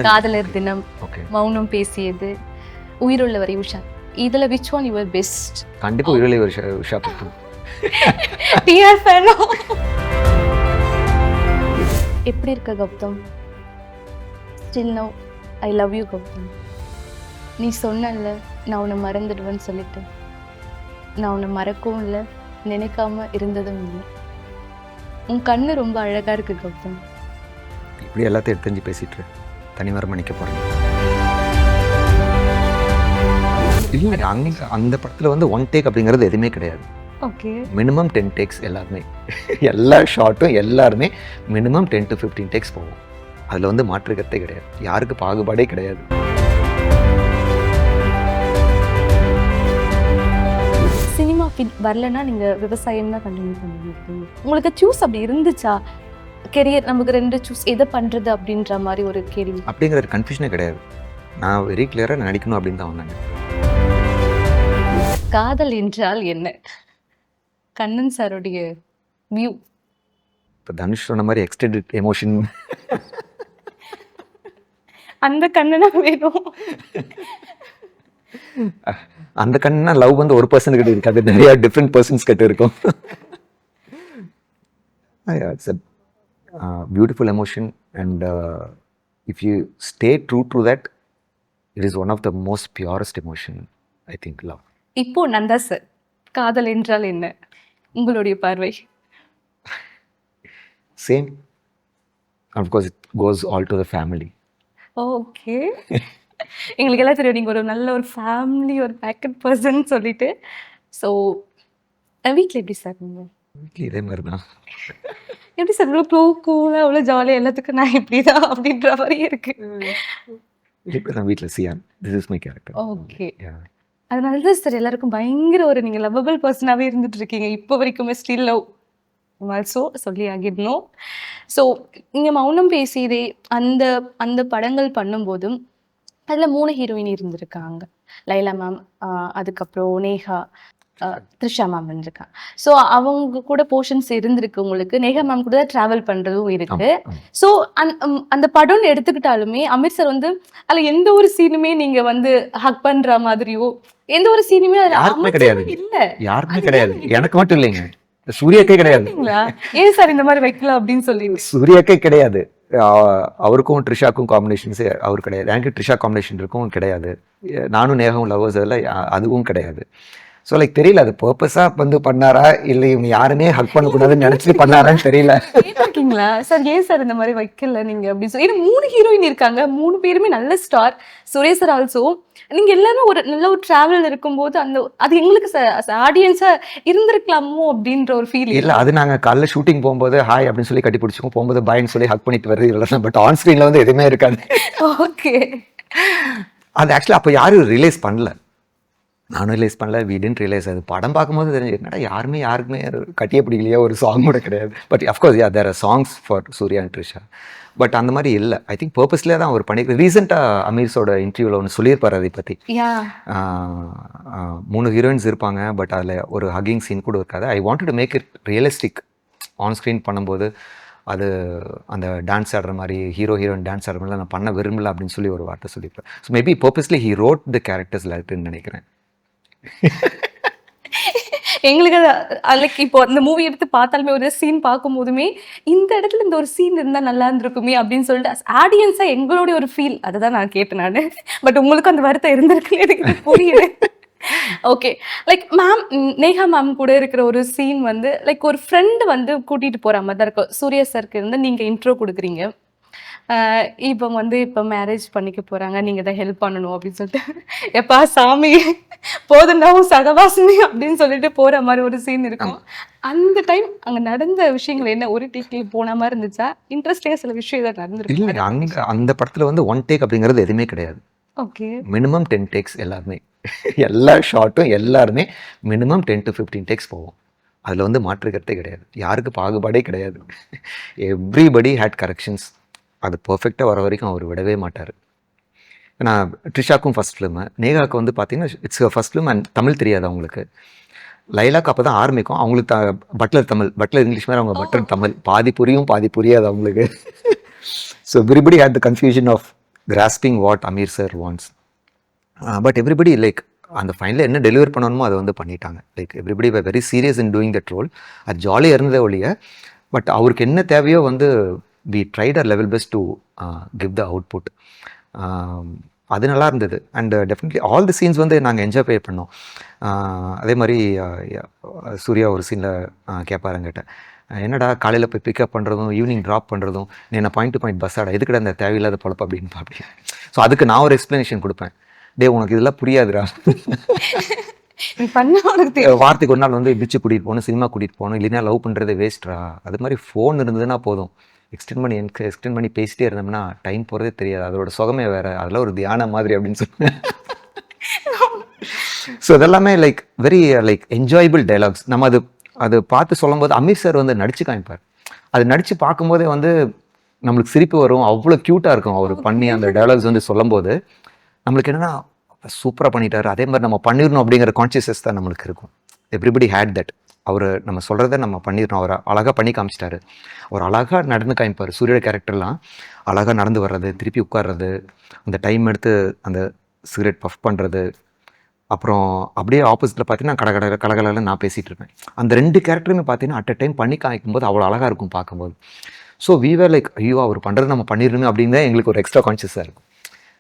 காதலர் தினம், ஓகே, மௌனம் பேசியது, உயிருள்ளவரை உஷா. இதுல விச் ஒன் யுவர் பெஸ்ட்? கண்டிப்பா உயிரிழை உஷா பத்து. டிஆர் ஃபேனோ. எப்படி இருக்க Gautham? Still now I love you Gautham. நீ சொன்னல நான் உன்னை மறந்துடுவேன்னு சொல்லிட்டு, நான் உன்னை மறக்கவும் இல்லை, நினைக்காம இருந்ததும் இல்லை. உன் கண்ணு ரொம்ப அழகா இருக்கு கௌதம். இப்படி எல்லாத்தையும் எடுத்து பேசிட்டு தனிமரம் நிற்க போறேன். இல்லை அங்கே அந்த படத்தில் வந்து ஒன் டேக் அப்படிங்கிறது எதுவுமே கிடையாது. ஓகே, மினிமம் 10 டேக்ஸ் எல்லாருமே. எல்லா ஷார்ட்டும் எல்லாருமே மினிமம் 10 to 15 டேக்ஸ் போகும். அதில் வந்து மாற்று கருத்தே கிடையாது, யாருக்கு பாகுபாடே கிடையாது. சினிமா ஃபீல்ட் வரலன்னா நீங்க விவசாயம் தான் கண்டினியூ பண்ணிருக்கீங்க. உங்களுக்கு சூஸ் அப்படி இருந்துச்சா? கெரியர் நமக்கு ரெண்டு சூஸ், எதை பண்றது அப்படின்ற மாதிரி ஒரு கேள்வி. அப்படிங்கிற கன்ஃபியூஷனே கிடையாது. நான் வெரி கிளியராக நடிக்கணும் அப்படின்னு தான் வந்தாங்க. காதல் என்றால் என்ன? கண்ணன் சாருடைய வியூ. இப்போ தனுஷ் சொன்ன மாதிரி எக்ஸ்டெண்டட் எமோஷன். அந்த கண்ணனா வேணும். அந்த கண்ணா லவ் வந்து ஒரு பர்சன் கிட்ட இருக்காது, நிறைய டிஃப்ரெண்ட் பர்சன்ஸ் கிட்ட இருக்கும். It's a beautiful emotion, and if you stay true to that, it is one of the most purest emotion, I think, love. இப்போ நந்தா சார், காதல் என்றால் என்ன உங்களுடைய பார்வை? Same, of course it goes all to the family. Okay, எங்களுக்கு எல்லாம் தெரியும் நீங்க ஒரு நல்ல ஒரு ஃபேமிலி, ஒரு பேக்கட் பர்சன் சொல்லிட்டு. ஸோ வீட்டில் எப்படி சார் நீங்க? வீட்டில் இதே மாதிரி தான். எப்படி சார் இவ்வளோ கூலாக அவ்வளோ ஜாலியாக எல்லாத்துக்கும் நான் இப்படி தான் அப்படின்ற மாதிரியே இருக்கு. இப்போ நான் வீட்டில் Chiyaan, this is my character. Okay, அதனால தான் சார் எல்லாருக்கும் பயங்கர ஒரு நீங்கள் லவ்வபிள் பர்சனாகவே இருந்துட்டு இருக்கீங்க இப்போ வரைக்குமே. ஸ்டில் லவ் ஆல்சோ சொல்லி ஆகிடணும். ஸோ இங்கே மௌனம் பேசியதே அந்த அந்த படங்கள் பண்ணும்போதும் அதில் 3 ஹீரோயின் இருந்திருக்காங்க. லைலா மேம், அதுக்கப்புறம் நேஹா, த்ரிஷா மேம் இருந்திருக்காங்க. ஸோ அவங்க கூட போர்ஷன்ஸ் இருந்திருக்கு உங்களுக்கு. நேஹா மேம் கூட ட்ராவல் பண்ணுறதும் இருக்கு. ஸோ அந்த படம்னு எடுத்துக்கிட்டாலுமே அமீர் சார் வந்து அதில் எந்த ஒரு சீனுமே நீங்கள் வந்து ஹக் பண்ணுற மாதிரியோ எந்த ஒரு சீனுமே யாருக்குமே கிடையாது. இல்லை, யாருக்குமே கிடையாது. எனக்கு மட்டும் இல்லைங்க, சூர்யாக்கே கிடையாது. ஏன் சார் இந்த மாதிரி வைக்கல அப்படின்னு சொல்லி? சூர்யாக்கே கிடையாது. அவருக்கும் ட்ரிஷாக்கும் காம்பினேஷன்ஸே அவர் கிடையாது. எனக்கு ட்ரிஷா காம்பினேஷன் இருக்கும் கிடையாது. நானும் நேகவும் லவ்வர்ஸ் அதில் அதுவும் கிடையாது. ஸோ லைக் தெரியல, அது பர்பஸாக வந்து பண்ணாரா இல்லை இவங்க யாருமே ஹக் பண்ணக்கூடாதுன்னு நினச்சிட்டு பண்ணாரான்னு தெரியல. இருக்கீங்களா சார்? ஏன் சார் இந்த மாதிரி வைக்கல நீங்க அப்படின்னு சொல்லி? 3 ஹீரோயின் இருக்காங்க, 3 பேருமே நல்ல ஸ்டார். Suresh sir also. நீங்க எல்லாரும் ஒரு நல்ல ஒரு டிராவல் இருக்கும்போது அந்த அது எங்களுக்கு ஆடியன்ஸா இருந்திருக்கலாமோ அப்படின்ற ஒரு ஃபீல். இல்லை, அது நாங்கள் காலைல ஷூட்டிங் போகும்போது ஹாய் அப்படின்னு சொல்லி கட்டி பிடிச்சிக்கும், போகும்போது பாய்ன்னு சொல்லி ஹக் பண்ணிட்டு வருது இல்லை. பட் ஆன் ஸ்க்ரீனில் வந்து எதுவுமே இருக்காது. ஓகே, அது ஆக்சுவலாக அப்போ யாரும் ரிலைஸ் பண்ணல, நானும் ரிலைஸ் பண்ணல, வி டிடன்ட் ரியலைஸ். அது படம் பார்க்கும்போது தெரிஞ்சு என்னடா யாருமே கட்டியே பிடிக்கலையே, ஒரு சாங் கூட கிடையாது. But of course there are songs for Suriya and Trisha. பட் அந்த மாதிரி இல்லை. ஐ திங்க் பர்பஸ்லேயே தான் அவர் பண்ணியிருக்காரு. ரீசெண்டாக அமீர்ஸோட இன்டர்வியூவில் ஒன்று சொல்லியிருப்பார் அதை பற்றி. 3 ஹீரோயின்ஸ் இருப்பாங்க, பட் அதில் ஒரு ஹக்கிங் சீன் கூட இருக்காது. I wanted to make it realistic. On screen பண்ணும்போது அது அந்த டான்ஸ் ஆடுற மாதிரி, ஹீரோயின் டான்ஸ் ஆடுற மாதிரிலாம் நான் பண்ண விரும்பல அப்படின்னு சொல்லி ஒரு வார்த்தை சொல்லியிருப்பேன். So maybe purposely he wrote the characters லைட்டுன்னு நினைக்கிறேன். எங்களுக்கு லைக் இப்போ அந்த மூவி எடுத்து பார்த்தாலுமே ஒரு சீன் பார்க்கும் போதுமே இந்த இடத்துல இந்த ஒரு சீன் இருந்தால் நல்லா இருந்திருக்குமே அப்படின்னு சொல்லிட்டு ஆடியன்ஸா எங்களுடைய ஒரு ஃபீல் அதை தான் நான் கேட்டேன் நான். பட் உங்களுக்கு அந்த வருத்தம் இருந்திருக்குன்னு எனக்கு புரியுது. Okay, like ma'am, Neha ma'am கூட இருக்கிற ஒரு சீன் வந்து லைக் ஒரு ஃப்ரெண்டு வந்து கூட்டிகிட்டு போகிற மாதிரி தான் இருக்கும். சூர்யா சாருக்கு இருந்து நீங்கள் இன்ட்ரோ கொடுக்குறீங்க, இப்போ வந்து இப்போ மேரேஜ் பண்ணிக்க போகிறாங்க, நீங்கள் தான் ஹெல்ப் பண்ணணும் அப்படின்னு சொல்லிட்டு, எப்பா சாமி போதுண்டாவும் சகவாசினி அப்படின்னு சொல்லிட்டு போகிற மாதிரி ஒரு சீன் இருக்கும். அந்த டைம் அங்கே நடந்த விஷயங்கள் என்ன? ஒரு டேக்கில் போன மாதிரி இருந்துச்சா? இன்ட்ரெஸ்டிங்காக சில விஷயம் இதை நடந்துருக்கு. இல்லை, அங்கே அந்த படத்தில் வந்து ஒன் டேக் அப்படிங்கிறது எதுவுமே கிடையாது. ஓகே, மினிமம் 10 டேக்ஸ் எல்லாருமே. எல்லா ஷார்ட்டும் எல்லாருமே மினிமம் 10 to 15 டேக்ஸ் போகும். அதில் வந்து மாற்று கருத்தே கிடையாது, யாருக்கு பாகுபாடே கிடையாது. Everybody hate corrections. அது பர்ஃபெக்டாக வர வரைக்கும் அவர் விடவே மாட்டார். நான் ட்ரிஷாக்கும் ஃபஸ்ட் ஃபிலிமு, நேகாவுக்கு வந்து பார்த்தீங்கன்னா it's first film and Tamil தெரியாது அவங்களுக்கு. லைலாக்கு அப்போ தான் ஆரம்பிக்கும். அவங்களுக்கு பட்லர் தமிழ், பட்லர் இங்கிலீஷ் மாதிரி, அவங்க பட்லர் தமிழ். பாதி புரியும் பாதி புரியாது அவங்களுக்கு. So everybody had the confusion of grasping what Ameer sir wants. But everybody like அந்த ஃபைனலில் என்ன டெலிவர் பண்ணணுமோ அதை வந்து பண்ணிட்டாங்க. Like everybody very serious in doing that role. அது ஜாலியாக இருந்ததே ஒழிய பட் அவருக்கு என்ன தேவையோ வந்து வி ட்ரைட் அவர் level best to give the output. அது நல்லா இருந்தது. And definitely all the scenes வந்து நாங்கள் என்ஜாய் பண்ணோம். அதே மாதிரி சூர்யா ஒரு சீனில் கேட்பாரு என்கிட்ட, என்னடா காலையில் போய் பிக்கப் பண்ணுறதும் ஈவினிங் ட்ராப் பண்ணுறதும் நீ என்ன பாயிண்ட் டு பாயிண்ட் பஸ் ஆடா எதுக்கடா இந்த தேவையில்லாத பொழப்பு அப்படின்னு அப்படி. ஸோ அதுக்கு நான் ஒரு எக்ஸ்ப்ளனேஷன் கொடுப்பேன். உனக்கு இதெல்லாம் புரியாதுடா, நீ பண்ண உனக்கு தெரியும். வாரத்துக்கு ஒரு நாள் வந்து பிச்சு கூட்டிகிட்டு போகணும், சினிமா கூட்டிகிட்டு போகணும், இல்லைன்னா லவ் பண்ணுறது வேஸ்ட்ரா. அது மாதிரி ஃபோன் இருந்ததுன்னா போதும், எக்ஸ்டெண்ட் பண்ணி பேசிட்டே இருந்தோம்னா டைம் போகிறதே தெரியாது, அதோட சுகமே வேறு, அதெல்லாம் ஒரு தியானம் மாதிரி அப்படின்னு சொல்லுவேன். ஸோ இதெல்லாமே like very like enjoyable dialogues. நம்ம அது பார்த்து சொல்லும்போது அமீர் சார் வந்து நடிச்சு காமிப்பார். அது நடித்து பார்க்கும்போதே வந்து நம்மளுக்கு சிரிப்பு வரும், அவ்வளோ க்யூட்டாக இருக்கும் அவர் பண்ணி அந்த டைலாக்ஸ் வந்து சொல்லும்போது. நம்மளுக்கு என்னென்னா சூப்பராக பண்ணிட்டாரு, அதே மாதிரி நம்ம பண்ணிடணும் அப்படிங்கிற கான்ஷியஸ்னஸ் தான் நம்மளுக்கு இருக்கும். Everybody had that. அவர் நம்ம சொல்கிறத நம்ம பண்ணிடணும். அவர் அழகாக பண்ணி காமிச்சிட்டாரு. அவர் அழகாக நடந்து காமிப்பார். சூரியோட கேரக்டர்லாம் அழகாக நடந்து வர்றது, திருப்பி உட்கார்றது, அந்த டைம் எடுத்து அந்த சிகரெட் பஃப் பண்ணுறது, அப்புறம் அப்படியே ஆப்போசிட்டில் பார்த்தீங்கன்னா கலகலன்னு நான் பேசிகிட்டு இருப்பேன். அந்த 2 கேரக்டருமே பார்த்தீங்கன்னா அட் அ டைம் பண்ணி காமிக்கும்போது அவ்வளோ அழகாக இருக்கும் பார்க்கும்போது. ஸோ வி வேர் லைக் ஐயோ அவர் பண்ணுறது நம்ம பண்ணிடணுமே அப்படின்னு தான் எங்களுக்கு ஒரு எக்ஸ்ட்ரா கான்ஷியஸாக இருக்கும்.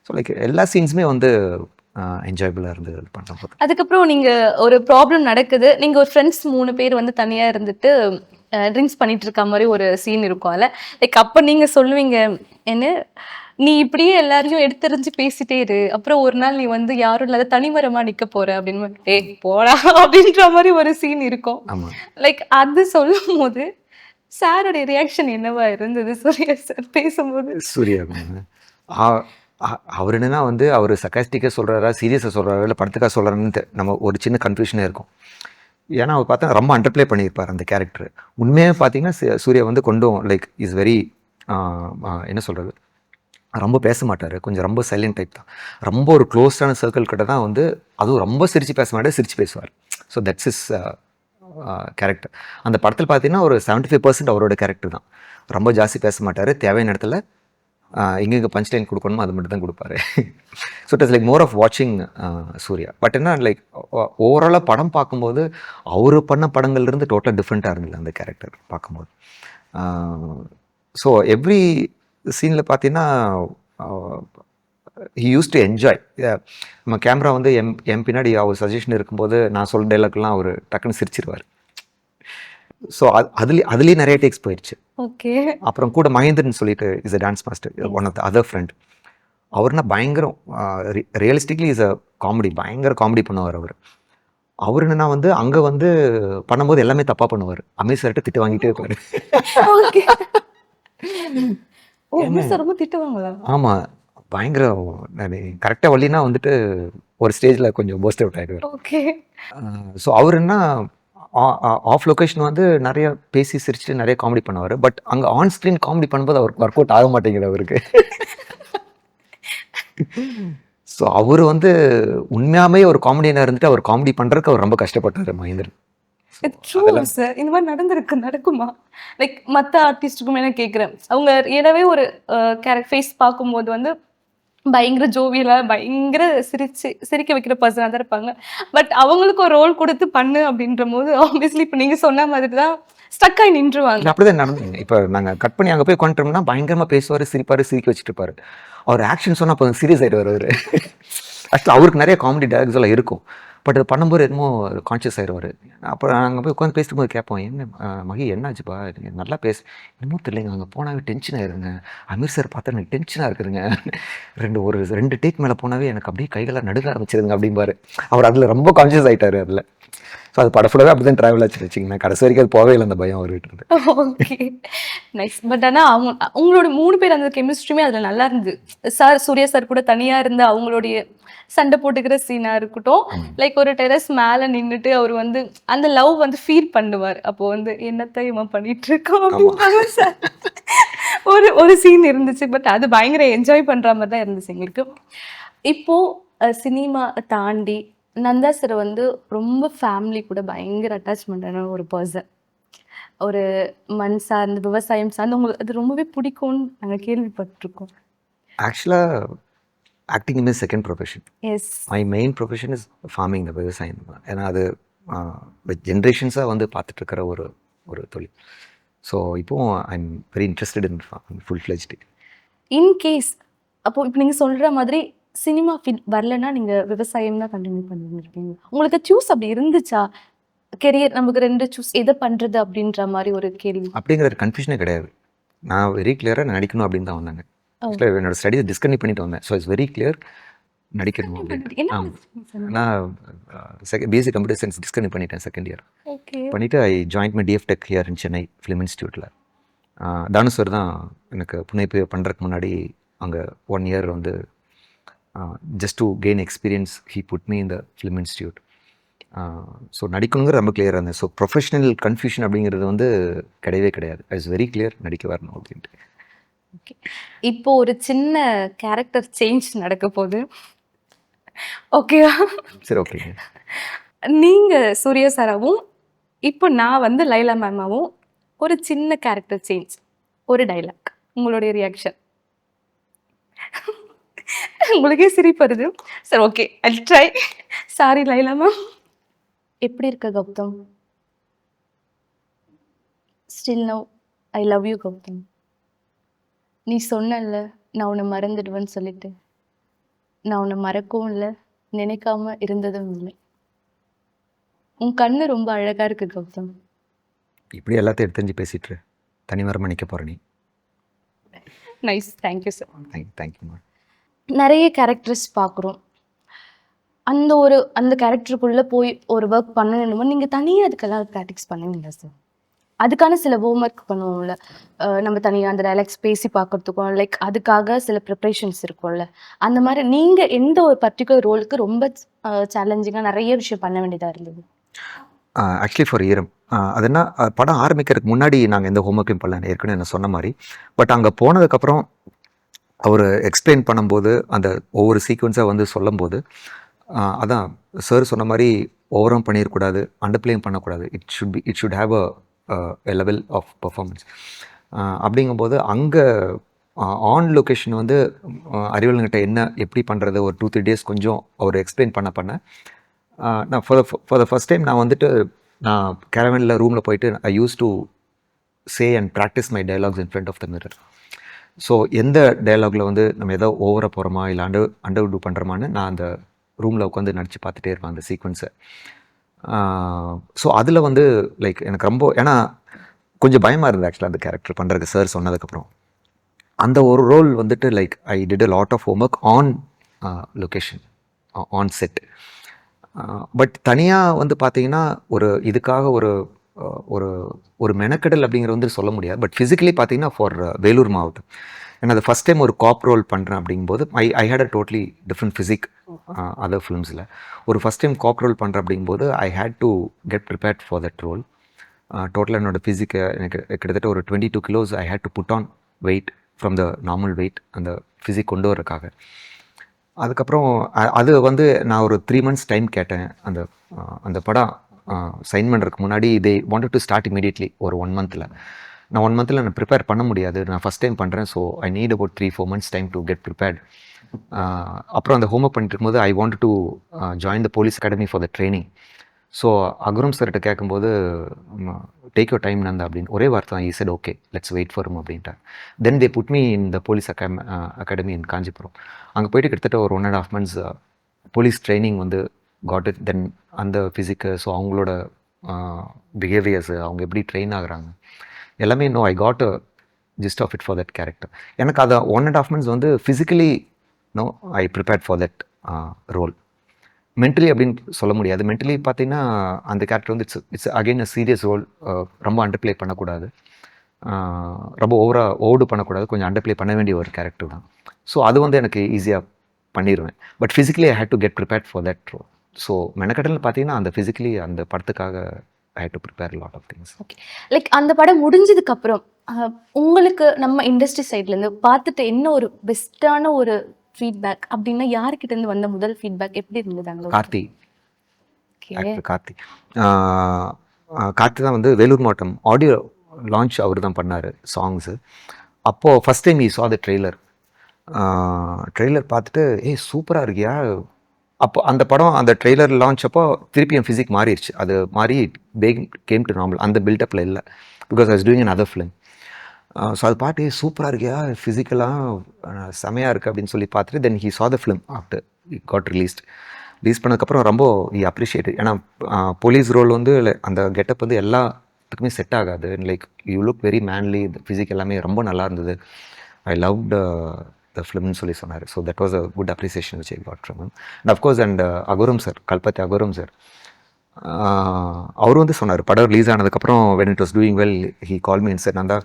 ஸோ லைக் எல்லா சீன்ஸுமே வந்து என்ஜாயபிளாக இருந்தது அது பண்ணும்போது. அதுக்கப்புறம் நீங்க ஒரு ப்ராப்ளம் நடக்குது, நீங்க ஒரு ஃப்ரெண்ட்ஸ் 3 பேர் வந்து தனியா இருந்துட்டு ட்ரிங்க்ஸ் பண்ணிட்டு இருக்க மாதிரி ஒரு சீன் இருக்கும்ல. லைக் அப்ப நீங்க சொல்லுவீங்க என்ன, நீ இப்படியே எல்லாரையும் எடுத்தெறிஞ்சு பேசிட்டே இரு, அப்புறம் ஒரு நாள் நீ வந்து யாரும் இல்லாத தனிமரமா நிக்க போற அப்படின்னு, ஏய் போடா அப்படின்ற மாதிரி ஒரு சீன் இருக்கும். ஆமாம். லைக் அது சொல்லும் போது சாரோட ரியாக்ஷன் என்னவா இருந்தது சூர்யா சார் பேசும்போது? சூர்யா அவர் என்னன்னா வந்து அவர் சக்காஸ்டிக்காக சொல்கிறாரா, சீரியஸாக சொல்கிறாரா, இல்லை படத்துக்காக சொல்கிறாருன்னு நம்ம ஒரு சின்ன கன்ஃபியூஷனே இருக்கும். ஏன்னா அவர் பார்த்தா ரொம்ப அண்டர்ப்ளே பண்ணியிருப்பார் அந்த கேரக்டர். உண்மையாக பார்த்தீங்கன்னா சூர்யா வந்து கொண்டும் லைக் இஸ் வெரி என்ன சொல்கிறது, ரொம்ப பேச மாட்டார், கொஞ்சம் ரொம்ப சைலண்ட் டைப் தான். ரொம்ப ஒரு க்ளோஸ்டான சர்க்கிள் கிட்ட தான் வந்து அதுவும் ரொம்ப சிரித்து பேச மாட்டார், சிரித்து பேசுவார். So that's is character. அந்த படத்தில் பார்த்தீங்கன்னா ஒரு 75% அவரோட கேரக்டர் தான். ரொம்ப ஜாஸ்தி பேச மாட்டார், தேவையான இடத்துல எங்கெங்கே பஞ்ச் லைன் கொடுக்கணுமோ அது மட்டும் தான் கொடுப்பாரு. So it is like more of வாட்சிங் சூர்யா. பட் என்ன லைக் ஓவராலாக படம் பார்க்கும்போது அவர் பண்ண படங்கள்லேருந்து டோட்டலாக டிஃப்ரெண்ட்டாக இருந்தது அந்த கேரக்டர் பார்க்கும்போது. ஸோ எவ்ரி சீனில் பார்த்தீங்கன்னா ஹி யூஸ் டு என்ஜாய். நம்ம கேமரா வந்து என் பின்னாடி அவர் சஜஷன் இருக்கும்போது நான் சொல்கிற டைலாக்லாம் அவர் டக்குன்னு சிரிச்சிருவார். ஸோ அதுலேயே நிறைய டேக்ஸ் போயிடுச்சு. ஓகே. அப்புறம் கூட மகேந்திரன் சொல்லிட்டு is a dance master, one of the other friend. அவர்னா பயங்கரம் ரியலிஸ்டிக்லி இஸ் அ காமெடி, பயங்கர காமெடி பண்ணுவார் அவர். அவர் என்னன்னா வந்து அங்கே வந்து பண்ணும்போது எல்லாமே தப்பாக பண்ணுவார். அமீர் சார்கிட்ட திட்டு வாங்கிட்டே இருப்பார். ரொம்ப திட்டுவாங்களா? ஆமாம், பயங்கர கரெக்டாக வழினா வந்துட்டு ஒரு ஸ்டேஜில் கொஞ்சம் போஸ்ட் அவுட் ஆகிடுவார். ஓகே. ஸோ அவர் என்ன ஆஃப் லொக்கேஷன் வந்து நிறைய பேசி சிரிச்சுட்டு நிறைய காமெடி பண்ணுவார். பட் அங்கே ஆன் ஸ்க்ரீன் காமெடி பண்ணும்போது அவருக்கு ஒர்க் அவுட் ஆக மாட்டேங்குது அவருக்கு. ஸோ அவர் வந்து உண்மையாமே ஒரு காமெடியனாக இருந்துட்டு அவர் காமெடி பண்ணுறதுக்கு அவர் ரொம்ப கஷ்டப்பட்டார் மகேந்திரன். சார் இந்த மாதிரி நடக்குமா? லைக் மற்ற ஆர்டிஸ்டுக்குமே நான் கேட்குறேன், அவங்க ஏனவே ஒரு ஃபேஸ் பார்க்கும்போது வந்து பயங்கர ஜோவியலா பயங்கர சிரிக்க வைக்கிற பர்சனாக தான் இருப்பாங்க. பட் அவங்களுக்கு ஒரு ரோல் கொடுத்து பண்ணு அப்படின்ற போது ஆப்வியஸ்லி இப்போ நீங்கள் சொன்ன மாதிரி தான் ஸ்டக் ஆகி நின்றுவாங்க. அப்படிதான் நடந்தது. இப்போ நாங்கள் கட் பண்ணி அங்கே போய் உட்காந்துட்டோம்னா பயங்கரமாக பேசுவார், சிரிப்பார், சிரிக்க வச்சுட்டு இருப்பாரு. அவர் ஆக்ஷன் சொன்னால் அப்போ சீரியஸ் ஆகிடுவார் அவர். ஆக்சுவலாக அவருக்கு நிறைய காமெடி டைலாக்ஸ் எல்லாம் இருக்கும். பட் அது பண்ணும்போது என்னமோ கான்ஷியஸ் ஆயிடுவார். அப்புறம் நாங்கள் போய் உட்காந்து பேசும்போது கேட்போம், என்ன மகி என்னாச்சுப்பா, நல்லா இன்னமும் தெரியலைங்க, அங்கே போனாவே டென்ஷன் ஆயிருங்க, அமீர் சார் பார்த்தா எனக்கு டென்ஷனாக இருக்குதுங்க, ஒரு 2 டேக் மேலே போனாவே எனக்கு அப்படியே கைகளாக நடுக்க ஆரம்பிச்சிருங்க அப்படிம்பாரு. அவர் அதில் ரொம்ப கான்ஷியஸ் ஆகிட்டார் அதில். ஸோ அது படம் ஃபுல்லாகவே அப்படி தான் ட்ராவல் ஆச்சு வச்சுக்கோங்களேன். கடைசி வரைக்கும் அது போகவே இல்லை அந்த பயம் அவர்கிட்ட இருந்து. Okay, nice. பட் ஆனால் அவங்களோட 3 பேர் அந்த கெமிஸ்ட்ரியுமே அதில் நல்லா இருந்தது. சூர்யா சார் கூட தனியாக இருந்து அவங்களுடைய சண்டை போட்டுக்கிற சீனா இருக்கட்டும், லைக் ஒரு டெரஸ் மேலே நின்றுட்டு அவர் வந்து அந்த லவ் வந்து ஃபீல் பண்ணுவார். அப்போ வந்து என்னத்தை இவன் பண்ணிட்டு இருக்கோம் அப்படின்னு சார் ஒரு சீன் இருந்துச்சு. பட் அது பயங்கர என்ஜாய் பண்ணுற மாதிரி தான் இருந்துச்சு எங்களுக்கு. இப்போ சினிமா தாண்டி நந்தா சார் வந்து ரொம்ப ஃபேமிலி கூட பயங்கர அட்டாச்மெண்டான ஒரு பர்சன். ஒரு மண் சார்ந்து விவசாயம் சார்ந்து உங்களுக்கு அது ரொம்பவே பிடிக்கும்னு நாங்கள் கேள்விப்பட்டிருக்கோம். ஆக்சுவலாக acting is second profession. Yes. My main profession is farming, இந்த விவசாயம் தான். ஏன்னா அது ஜென்ரேஷன்ஸாக வந்து பார்த்துட்டு இருக்கிற ஒரு ஒரு தொழில். ஸோ இப்போவும் I am very interested in full fledged. In case அப்போ இப்போ நீங்க சொல்ற மாதிரி சினிமா ஃபீல்ட் வரலன்னா நீங்க விவசாயம் தான் கண்டினியூ பண்ணிருக்கீங்க. உங்களுக்கு சூஸ் அப்படி இருந்துச்சா? கெரியர் நமக்கு 2 சூஸ் எதை பண்றது அப்படின்ற மாதிரி ஒரு கேள்வி. அப்படிங்கிற கன்ஃபியூஷனே கிடையாது. நான் வெரி கிளியராக நடிக்கணும் அப்படின்னு தான் வந்தேன். ஆக்சுவலாக என்னோட ஸ்டடீஸ் டிஸ்கன்டினியூ பண்ணிட்டு வந்தேன். ஸோ இட்ஸ் வெரி கிளியர் நடிக்கணும் அப்படின்னு. என்ன ஆமாம், நான் பிஎஸ்சி கம்ப்யூட்டர் சயின்ஸ் டிஸ்கன்டினியூ பண்ணிட்டேன் செகண்ட் இயர். ஓகே. பண்ணிவிட்டு I join my DF tech here in Chennai film இன்ஸ்டியூட்டில். தானு சார் தான் எனக்கு புனைப்பு பண்ணுறதுக்கு முன்னாடி அங்கே 1 இயர் வந்து just to gain experience he put me இந்த ஃபிலிம் இன்ஸ்டியூட். ஸோ நடிக்கணுங்கிற ரொம்ப கிளியராக இருந்தேன். ஸோ ப்ரொஃபஷனல் கன்ஃபியூஷன் அப்படிங்கிறது வந்து கிடையவே கிடையாது. இட்ஸ் வெரி கிளியர் நடிக்க வரணும் அப்படின்ட்டு. ஓகே. இப்போ ஒரு சின்ன கேரக்டர் சேஞ்ச் நடக்க போகுது. ஓகேவா? சரி, ஓகே. நீங்க சூர்யா சாராவும் இப்போ நான் வந்து லைலா மேமாவும் ஒரு சின்ன கேரக்டர் சேஞ்ச், ஒரு டைலாக், உங்களுடைய ரியாக்ஷன். உங்களுக்கே சிரிப்பு வருது. சரி, okay, I try. Sorry Laila ma'am. எப்படி இருக்க Gautham? Still now I love you Gautham. நீ சொன்னல நான் உன்னை மறந்துடுவேன்னு சொல்லிட்டு, நான் உன்னை மறக்கவும் இல்லை, நினைக்காம இருந்ததும் இல்லை. உன் கண்ணு ரொம்ப அழகா இருக்கு கௌதம். இப்படி எல்லாத்தையும் எடுத்து பேசிட்டு தனிமரமாக நிற்க போகிற நீ. Nice, thank you sir. தேங்க்யூ. நிறைய கேரக்டர்ஸ் பார்க்குறோம். அந்த கேரக்டருக்குள்ளே போய் ஒரு ஒர்க் பண்ணணுமோ நீங்கள் தனியாக அதுக்கெல்லாம் ப்ராக்டிஸ் பண்ணுவீங்களா சார்? அதுக்கான சில ஹோம்ஒர்க் பண்ணுவோம்ல, நம்ம தனியாக அந்த டைலாக்ஸ் பேசி பார்க்கறதுக்கும் லைக் அதுக்காக சில ப்ரிப்ரேஷன்ஸ் இருக்கும்ல. அந்த மாதிரி நீங்கள் எந்த ஒரு பர்டிகுலர் ரோலுக்கு ரொம்ப சேலஞ்சிங்காக நிறைய விஷயம் பண்ண வேண்டியதாக இருந்தது? ஆக்சுவலி ஃபார் ஈரம் அது என்ன, படம் ஆரம்பிக்கிறதுக்கு முன்னாடி நாங்கள் எந்த ஹோம்ஒர்க்கையும் பண்ணல, ஏற்கனவே நான் சொன்ன மாதிரி. பட் அங்கே போனதுக்கப்புறம் அவர் எக்ஸ்பிளைன் பண்ணும்போது அந்த ஒவ்வொரு சீக்வன்ஸாக வந்து சொல்லும்போது அதான் சார் சொன்ன மாதிரி ஓவரும் பண்ணிடக்கூடாது, அண்டர்பிளேயும் பண்ணக்கூடாது. It should have a level of performance. அப்படிங்கும்போது அங்கே ஆன் லொக்கேஷன் வந்து அறிவல்கிட்ட என்ன எப்படி பண்ணுறது ஒரு 2-3 டேஸ் கொஞ்சம் அவர் எக்ஸ்பிளைன் பண்ண நான் ஃபார் த ஃபஸ்ட் டைம் நான் வந்துட்டு நான் கேரவனில் ரூமில் போயிட்டு I use to say and practice my dialogues in front of the mirror. So எந்த டயலாகில் வந்து நம்ம ஏதோ ஓவராக போகிறோமா இல்லை அண்டர் டூ பண்ணுறோமான்னு நான் அந்த ரூமில் உட்காந்து நடித்து பார்த்துட்டே இருப்பேன் அந்த சீக்வன்ஸை. ஸோ அதில் வந்து லைக் எனக்கு ரொம்ப, ஏன்னா கொஞ்சம் பயமாக இருந்தது ஆக்சுவலாக அந்த கேரக்டர் பண்ணுறதுக்கு சார் சொன்னதுக்கப்புறம். அந்த ஒரு ரோல் வந்துட்டு like I did a lot of homework on location, on set. But தனியாக வந்து பார்த்தீங்கன்னா ஒரு இதுக்காக ஒரு ஒரு ஒரு மெனக்கெடல் அப்படிங்கிற வந்து சொல்ல முடியாது. பட் ஃபிசிக்கலி பார்த்தீங்கன்னா ஃபார் வேலூர் மாவட்டம், ஏன்னா அது ஃபஸ்ட் டைம் ஒரு காப் ரோல் பண்ணுறேன் அப்படிங்கும்போது I had a totally different physique other ஃபிலிம்ஸில். ஒரு ஃபஸ்ட் டைம் காப் ரோல் பண்ணுறேன் அப்படிங்கும்போது I had to get prepared for that role. டோட்டலாக என்னோடய ஃபிசிக்கை எனக்கு கிட்டத்தட்ட ஒரு 22 kilos I had to put on weight from the normal weight அந்த ஃபிசிக் கொண்டு வரக்காக. அதுக்கப்புறம் அது வந்து நான் ஒரு 3 months டைம் கேட்டேன். அந்த படம் சைன் பண்ணுறதுக்கு முன்னாடி they wanted to start immediately ஒரு 1 monthல. நான் 1 monthல நான் ப்ரிப்பேர் பண்ண முடியாது, நான் ஃபஸ்ட் டைம் பண்ணுறேன். So I need about 3-4 months time to get prepared. அப்புறம் அந்த ஹோம்ஒர்க் பண்ணிட்டு இருக்கும்போது I want to join the police academy for the training. So Akram சார்கிட்ட கேட்கும்போது டேக் யோர் டைம் நந்தா அப்படின்னு ஒரே வார்த்தை தான். He said okay let's wait for அப்படின்ட்டார். Then they put me in the police academy in Kanchipuram. அங்கே போயிட்டு கிட்டத்தட்ட ஒரு 1.5 months போலீஸ் ட்ரைனிங் வந்து காட் இட். தென் அந்த ஃபிசிக்கு, ஸோ அவங்களோட பிஹேவியர்ஸு, அவங்க எப்படி ட்ரெயின் ஆகுறாங்க எல்லாமே I got a gist of it for that character. எனக்கு அதை 1.5 months வந்து physically I prepared for that role. Mentally அப்படின்னு சொல்ல முடியாது. மென்டலி பார்த்தீங்கன்னா அந்த கேரக்டர் வந்து it's again a serious role. ரொம்ப அண்டர்ப்ளே பண்ணக்கூடாது, ரொம்ப ஓவர்டு பண்ணக்கூடாது, கொஞ்சம் அண்டர்ப்ளே பண்ண வேண்டிய ஒரு கேரக்டர் தான். ஸோ அது வந்து எனக்கு ஈஸியாக பண்ணிடுவேன். But physically I had to get prepared for that role. So மெனக்கடல் பார்த்தீங்கன்னா அந்த ஃபிசிக்கலி அந்த படத்துக்காக I had to prepare lot of things. Okay, like அந்த படம் முடிஞ்சதுக்கப்புறம் உங்களுக்கு நம்ம இண்டஸ்ட்ரி சைட்லேருந்து பார்த்துட்டு என்ன ஒரு பெஸ்ட்டான ஒரு ஃபீட்பேக் அப்படின்னா யாருக்கிட்ட இருந்து வந்த முதல் ஃபீட்பேக் எப்படி இருந்தது? கார்த்தி, ஆக்டர் கார்த்தி. கார்த்தி தான் வந்து வேலூர் மாவட்டம் ஆடியோ லான்ச் அவர் தான் பண்ணார் சாங்ஸு. அப்போது ஃபஸ்ட் டைம் ஈ சா த ட்ரெய்லர். ட்ரெய்லர் பார்த்துட்டு ஏய் சூப்பராக இருக்கியா. அப்போ அந்த படம் அந்த ட்ரெய்லர் லான்ச் அப்போ திருப்பி என் ஃபிசிக் மாறிடுச்சு. அது மாறி கேம் டு நார்மல். அந்த பில்டப்பில் இல்லை. Because I was doing an other film. So அது பார்த்து சூப்பராக இருக்கியா, ஃபிசிக்கலாக செமையாக இருக்குது அப்படின்னு சொல்லி பார்த்துட்டு then he saw the film after it got release பண்ணதுக்கப்புறம் ரொம்ப ஈ அப்ரிஷியேட். ஏன்னா போலீஸ் ரோல் வந்து அந்த கெட்டப் வந்து எல்லாத்துக்குமே செட் ஆகாது. Like you look very manly, physique எல்லாமே ரொம்ப நல்லா இருந்தது. ஐ லவ்ட் த ஃபிலிம்னு சொல்லி சொன்னார். So that was a good appreciation which I got from him. And of course and Aghoram sir, Kalpathi Aghoram sir, அவர் வந்து சொன்னார் படம் ரிலீஸ் ஆனதுக்கப்புறம் when it was doing well he call me and sir, நான் தான்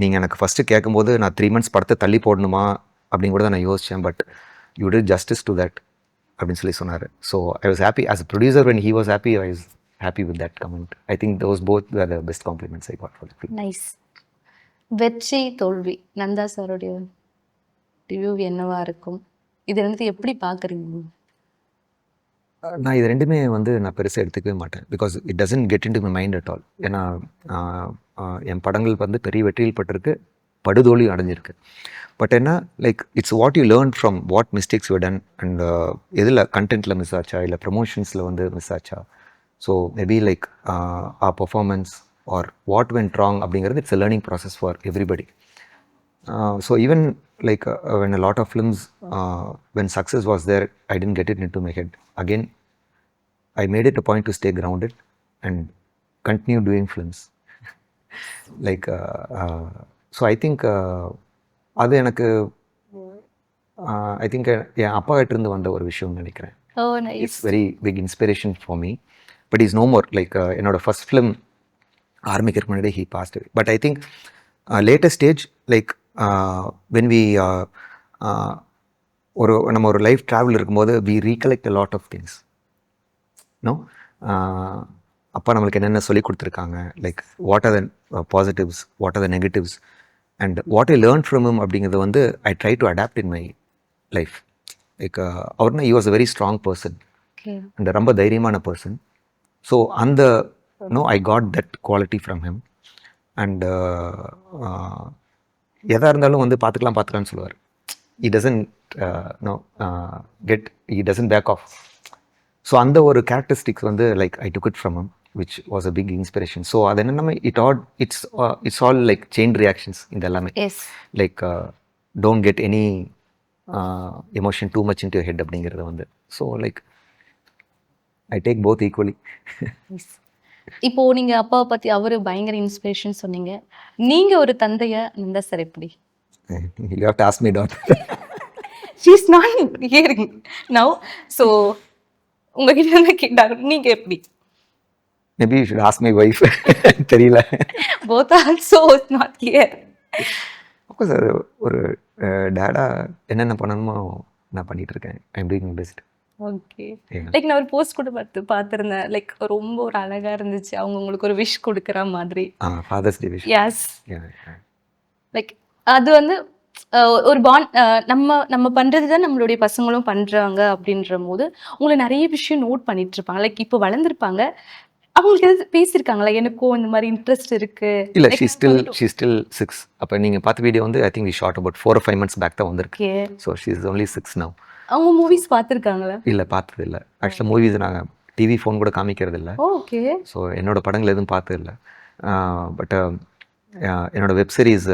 நீங்கள் எனக்கு ஃபஸ்ட்டு கேட்கும்போது நான் 3 months படத்தை தள்ளி போடணுமா அப்படின்னு கூட தான் நான் யோசித்தேன். But you did justice to that அப்படின்னு சொல்லி சொன்னார். So I was happy as a producer. When he was happy, I was happy with that comment. I think those both were the best compliments I got for the film. Nice. வெற்றி தோல்வி நந்தா சாருடைய review என்னவா இருக்கும்? இது ரெண்டு எப்படி பார்க்குறீங்க? நான் இது ரெண்டுமே வந்து நான் பெருசாக எடுத்துக்கவே மாட்டேன். Because it doesn't get in to my mind at all. ஏன்னா என் படங்கள் வந்து பெரிய வெற்றியில் பட்டிருக்கு, படுதோல்வி அடைஞ்சிருக்கு. பட் என்ன like it's what you learn from what mistakes you done and எதில் கண்டென்ட்டில் மிஸ் ஆச்சா, இல்லை ப்ரமோஷன்ஸில் வந்து மிஸ் ஆச்சா. So maybe like performance or what went wrong அப்படிங்கிறது it's a learning process for everybody. So even like when a lot of films, when success was there, I didn't get it into my head. Again, I made it a point to stay grounded and continue doing films. Like, so I think அது எனக்கு I think என் அப்பா கிட்ட இருந்து வந்த ஒரு விஷயம்னு நினைக்கிறேன். Oh nice. It's very big inspiration for me. But is no more. Like என்னோட ஃபர்ஸ்ட் ஃபிலிம் ஆரம்பிக்கிறதுக்கு முன்னாடி he passed away. But I think latest stage like when we நம்ம ஒரு லைஃப் ட்ராவல் இருக்கும்போது we recollect a lot of things. No அப்பா நம்மளுக்கு என்னென்ன சொல்லி கொடுத்துருக்காங்க, like what are the positives, what are the negatives and what I learn from him அப்படிங்கிறது வந்து I try to adapt in my life. Like அவர்னா he was a very strong person and ரொம்ப தைரியமான பர்சன். ஸோ அந்த I got that quality from him. And எதாக இருந்தாலும் வந்து பார்த்துக்கலாம்னு சொல்லுவார். he doesn't he doesn't back off. So அந்த ஒரு கேரக்டரிஸ்டிக்ஸ் வந்து like I took it from him, which was a big inspiration. So அது என்னென்ன it's all like chain reactions இந்த எல்லாமே. Yes. Like don't get any emotion too much into your head அப்படிங்கிறது வந்து. So like I take both equally. இப்போ நீங்க அப்பாவை பத்தி அவரு பயங்கர இன்ஸ்பிரேஷன் சொன்னீங்க. நீங்க ஒரு தந்தையா நந்தா சார் எப்படி? You have to ask my daughter. She's not hearing now. So உங்ககிட்ட என்ன கேட்டாரு, நீங்க எப்படி? Maybe you should ask my wife. தெரியல. Both also not clear. Of course அது ஒரு டேடா என்னென்ன பண்ணணுமோ நான் பண்ணிட்டு இருக்கேன். I am doing my best. Okay. Like நான் ஒரு போஸ்ட் கூட பார்த்துருந்தேன். லைக் ரொம்ப ஒரு அழகா இருந்துச்சு. அவங்க உங்களுக்கு ஒரு விஷ் கொடுக்குற மாதிரி. Father's day wish. Yes. Like அது வந்து ஒரு நம்ம பண்றது தான் நம்மளுடைய பசங்களும் பண்றாங்க அப்படின்ற போது உங்களை நிறைய விஷயம் நோட் பண்ணிட்டு இருப்பாங்க. லைக் இப்போ வளர்ந்துருப்பாங்க. அவங்களுக்கு எதாவது பேசியிருக்காங்களா, எனக்கும் இந்த மாதிரி இன்ட்ரெஸ்ட் இருக்கு? இல்லை, ஷீ ஸ்டில் 6. அப்போ நீங்கள் பார்த்த வீடியோ வந்து I think we shot about 4 or 5 months back தான் வந்திருக்கு. So she is only 6 now. அவங்க மூவிஸ் பார்த்துருக்காங்களா? இல்லை, பார்த்தது இல்லை. ஆக்சுவலாக மூவிஸ் நாங்கள் டிவி ஃபோன் கூட காமிக்கிறது இல்லை. ஓகே. ஸோ என்னோட படங்கள் எதுவும் பார்த்தது இல்லை. பட் என்னோட வெப் சீரிஸ்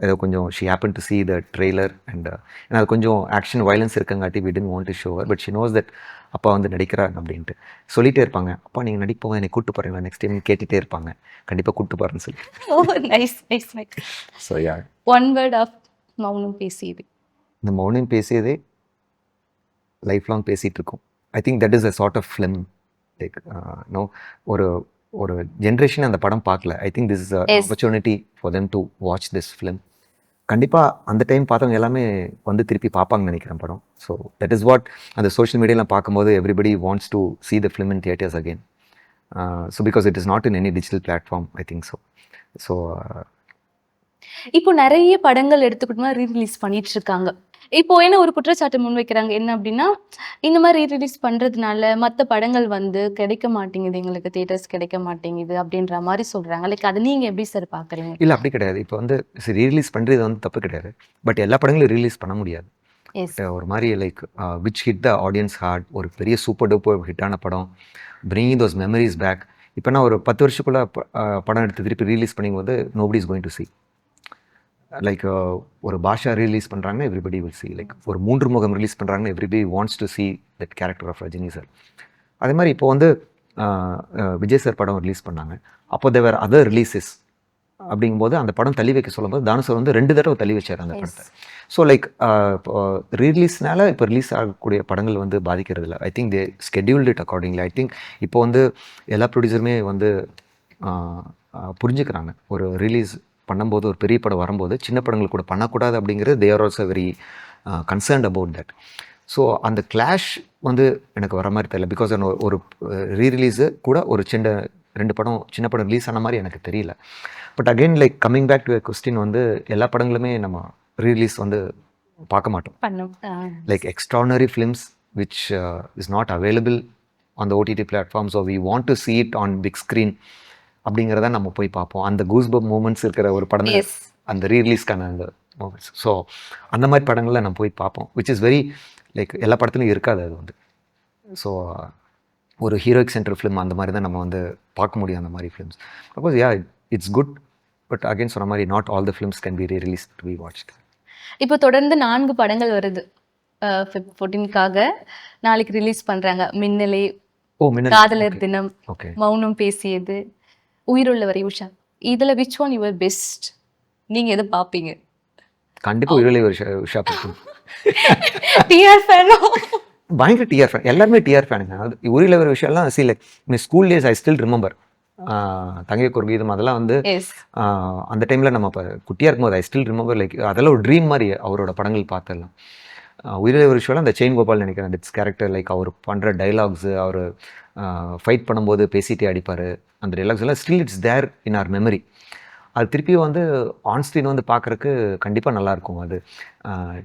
ஏதோ கொஞ்சம் she happen to see the trailer and ஏன்னா அது கொஞ்சம் ஆக்ஷன் வயலன்ஸ் இருக்கங்காட்டி we didn't want to show her, but she knows that அப்பா வந்து நடிக்கிறாங்க அப்படின்ட்டு சொல்லிகிட்டே இருப்பாங்க. அப்பா நீங்கள் நடிப்போங்க, என்னை கூப்பிட்டு போகிறீங்களா நெக்ஸ்ட் டைம் கேட்டுகிட்டே இருப்பாங்க. கண்டிப்பாக கூப்பிட்டு போகிறேன்னு சொல்லி. Oh nice nice nice. So yeah, one word of Mounam Pesiyadhu. இந்த மௌனம் பேசியதே லைஃப் லாங் பேசிகிட்டு இருக்கோம். I think that is a sort of film. Like no ஒரு ஜென்ரேஷன் அந்த படம் பார்க்கல. I think this is a opportunity for them to watch this film. கண்டிப்பாக அந்த time பார்த்தவங்க எல்லாமே வந்து திருப்பி பார்ப்பாங்கன்னு நினைக்கிறேன் படம். ஸோ தட் இஸ் வாட் அந்த சோஷியல் மீடியாவில் பார்க்கும்போது everybody wants to see the film in theatres again. So because it is not in any digital platform, I think so. So இப்போ நிறைய படங்கள் எடுத்துக்கிட்டோம்னா ரீரிலீஸ் பண்ணிட்டு இருக்காங்க. இப்போ என்ன ஒரு குற்றச்சாட்டு முன்வைக்கிறாங்க. என்ன அப்டின்னா, இந்த மாரி ரிலீஸ் பண்றதுனால மத்த படங்கள் வந்து கிடைக்க மாட்டேங்குது. எங்களுக்கு தியேட்டர்ஸ் கிடைக்க மாட்டேங்குது அப்டின்ற மாரி சொல்றாங்க. லைக் அத நீங்க எப்படி சார் பார்க்குறீங்க? இல்ல அப்படி கிடையாது. இப்போ வந்து ரீ-ரிலீஸ் பண்றது வந்து தப்பு கிடையாது. பட் எல்லா படங்களையும் ரிலீஸ் பண்ண முடியாது. எஸ். ஒரு மாரி like which hit the audience heart. ஒரு பெரிய சூப்பர் டூப்பர் ஹிட்டான படம். Bringing those memories back. இப்போ நான் ஒரு 10 வருஷத்துக்குள்ள படம் எடுத்து திருப்பி ரிலீஸ் பண்ணும்போது nobody is going to see. Like ஒரு பாஷா ரிலீஸ் பண்ணுறாங்கன்னா எவ்ரிபடி வில் see. லைக் ஒரு 3 முகம் ரிலீஸ் பண்ணுறாங்கன்னா everybody wants to see that character of Rajini sir. அதே மாதிரி இப்போ வந்து விஜய் சார் படம் ரிலீஸ் பண்ணாங்க. அப்போ தேர் அதர் ரிலீசஸ் அப்படிங்கும்போது அந்த படம் தள்ளி வைக்க சொல்லும்போது தானு சார் வந்து 2 தடவை தள்ளி வச்சார் அந்த படத்தை. ஸோ லைக் இப்போ ரீலீஸ்னால இப்போ ரிலீஸ் ஆகக்கூடிய படங்கள் வந்து பாதிக்கிறது இல்லை. I think they scheduled it accordingly. I think இப்போ வந்து எல்லா ப்ரொடியூசருமே வந்து புரிஞ்சுக்கிறாங்க. ஒரு ரிலீஸ் பண்ணும்போது ஒரு பெரிய படம் வரும்போது சின்ன படங்கள் கூட பண்ணக்கூடாது அப்படிங்கிறது they are also very concerned about that. So அந்த கிளாஷ் வந்து எனக்கு வர மாதிரி தெரியல. பிகாஸ் ஒரு ரீரிலீஸு கூட ஒரு 2 படம் சின்ன படம் ரிலீஸ் ஆன மாதிரி எனக்கு தெரியல. But again like coming back to question வந்து எல்லா படங்களுமே நம்ம ரீரிலீஸ் வந்து பார்க்க மாட்டோம். Like extraordinary films which is not available on the OTT platform. So we want to see it on big screen அப்படிங்கிறத நம்ம போய் பார்ப்போம். அந்த கூஸ்பம்ப் மூமெண்ட்ஸ் இருக்கிற ஒரு படம் அந்த ரீரிலீஸ்க்கான அந்த மூமெண்ட்ஸ். ஸோ அந்த மாதிரி படங்களை நம்ம போய் பார்ப்போம். விச் இஸ் வெரி லைக் எல்லா படத்துலையும் இருக்காது அது வந்து. ஸோ ஒரு ஹீரோயிக் சென்டர் ஃபிலிம் அந்த மாதிரி தான் நம்ம வந்து பார்க்க முடியும் அந்த மாதிரி films. Suppose yeah it's good. But again சொன்ன மாதிரி not all the films can be re-release to be watched. இப்போ தொடர்ந்து 4 படங்கள் வருது. Feb 14க்காக நாளைக்கு ரிலீஸ் பண்றாங்க. மின்னலே, காதலர் தினம், ஓகே, மௌனம் பேசியது, உயிருள்ள வரை உஷா. இதுல விச் ஒன் யுவர் பெஸ்ட்? நீங்க எதை பார்ப்பீங்க? கண்டிப்பாக உயிரிழை உஷா பார்க்கணும். டிஆர் ஃபேனோ? பயங்கர டிஆர் ஃபேன். எல்லாருமே டிஆர் ஃபேனுங்க. அது உயிரிழை ஒரு விஷயம்லாம் see like school days I still remember. தங்கைக்கு ஒரு கீதம் அதெல்லாம் வந்து அந்த டைமில் நம்ம இப்போ குட்டியாக இருக்கும்போது ஐ ஸ்டில் ரிமெம்பர் லைக் அதெல்லாம் ஒரு ட்ரீம் மாதிரி அவரோட படங்கள் பார்த்துடலாம். உயிரிழை ஒரு விஷயம் அந்த செயின் கோபால் நினைக்கிறேன். இட்ஸ் கேரக்டர் லைக் அவர் பண்ணுற டைலாக்ஸு, அவர் ஃபைட் பண்ணும்போது பேசிகிட்டே அடிப்பார். அந்த டைலாக்ஸ் எல்லாம் still it's there in our memory. அது திருப்பி வந்து ஆன் ஸ்க்ரீன் வந்து பார்க்குறக்கு கண்டிப்பாக நல்லாயிருக்கும். அது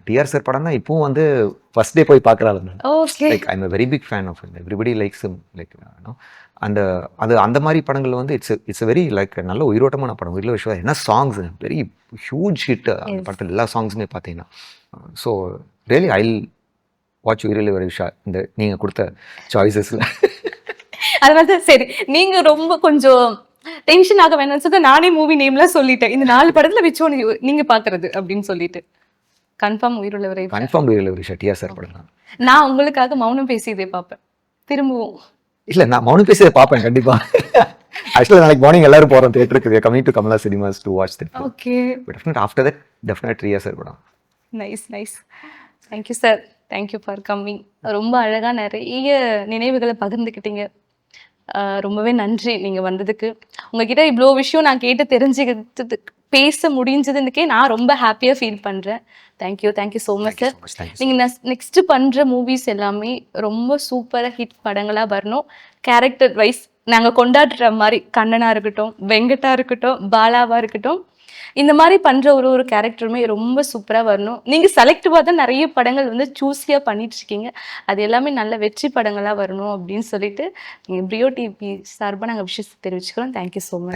டிஆர் சார் படம் தான் இப்போவும் வந்து ஃபர்ஸ்ட் டே போய் பார்க்குறாரு. Like I am very big fan of it. Everybody likes like அந்த அது அந்த மாதிரி படங்கள் வந்து இட்ஸ் வெரி லைக் நல்ல உயிரோட்டமான படம். உயிரிழை விஷயம் என்ன சாங்ஸ் வெரி ஹியூஜ் ஹிட் அந்த படத்தில் எல்லா சாங்ஸுமே பார்த்தீங்கன்னா. ஸோ ரியலி ஐ வாட்ச் உயிரிழை விஷா இந்த நீங்கள் கொடுத்த சாய்ஸஸில். அது வந்து சரி, நீங்க ரொம்ப கொஞ்சம் டென்ஷன் ஆக வேணாம்னு சொல்லிட்டு நானே மூவி நேம்லாம் சொல்லிட்டேன். இந்த 4 படத்துல விச் ஒன் நீங்க பாக்குறது அப்படின்னு சொல்லிட்டு. கன்ஃபார்ம் உயிருள்ள வரை. கன்ஃபார்ம் உயிரிழை விஷா டிஆர் சார் படம் தான். நான் உங்களுக்காக மௌனம் பேசியதே பார்ப்பேன் திரும்பவும். இல்லை நான் மௌனம் பேசியதை பார்ப்பேன் கண்டிப்பா. ஆக்சுவலாக நாளைக்கு மார்னிங் எல்லாரும் போகிறோம் தியேட்டருக்கு. Coming to Kamala Cinemas to watch that. Okay, definite after that definite TR sir படம். Nice nice. Thank you sir, thank you for coming. ரொம்ப அழகாக நிறைய நினைவுகளை பகிர்ந்துக்கிட்டீங்க. ரொம்பவே நன்றி நீங்கள் வந்ததுக்கு. உங்ககிட்ட இவ்வளோ விஷயம் நான் கேட்டு தெரிஞ்சுக்கிட்டு பேச முடிஞ்சதுக்கே நான் ரொம்ப ஹாப்பியாக ஃபீல் பண்ணுறேன். Thank you, thank you so much sir. நீங்கள் நெக்ஸ்ட்டு பண்ணுற மூவிஸ் எல்லாமே ரொம்ப சூப்பராக ஹிட் படங்களாக வரணும். கேரக்டர் வைஸ் நாங்கள் கொண்டாடுற மாதிரி கண்ணனாக இருக்கட்டும், வெங்கட்டா இருக்கட்டும், பாலாவாக இருக்கட்டும், இந்த மாதிரி பண்ணுற ஒரு கேரக்டருமே ரொம்ப சூப்பராக வரணும். நீங்கள் செலக்டிவாக தான் நிறைய படங்கள் வந்து சூஸியாக பண்ணிட்டுருக்கீங்க. அது எல்லாமே நல்ல வெற்றி படங்களாக வரணும் அப்படின்னு சொல்லிட்டு நீங்கள் பிரியோ டிவி சார்பாக நாங்கள் விஷயம் தெரிவிச்சுக்கிறோம். Thank you so much.